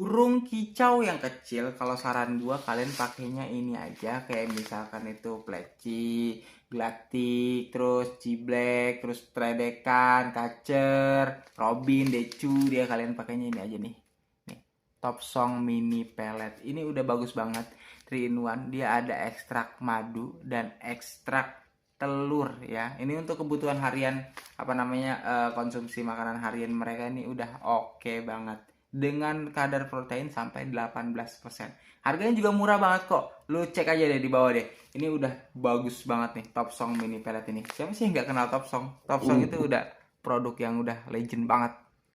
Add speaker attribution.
Speaker 1: Burung kicau yang kecil, kalau saran gua kalian pakainya ini aja, kayak misalkan itu pleci, gelatik, terus ciblek, terus tredekan, kacer, robin, decu, dia kalian pakainya ini aja nih. Nih, Top Song Mini Pellet. Ini udah bagus banget. 3 in 1, dia ada ekstrak madu dan ekstrak telur ya. Ini untuk kebutuhan harian apa namanya konsumsi makanan harian mereka ini udah oke banget dengan kadar protein sampai 18%. Harganya juga murah banget kok. Lu cek aja deh di bawah deh. Ini udah bagus banget nih Top Song Mini Pellet ini. Siapa sih yang nggak kenal Top Song? Top Song itu udah produk yang udah legend banget.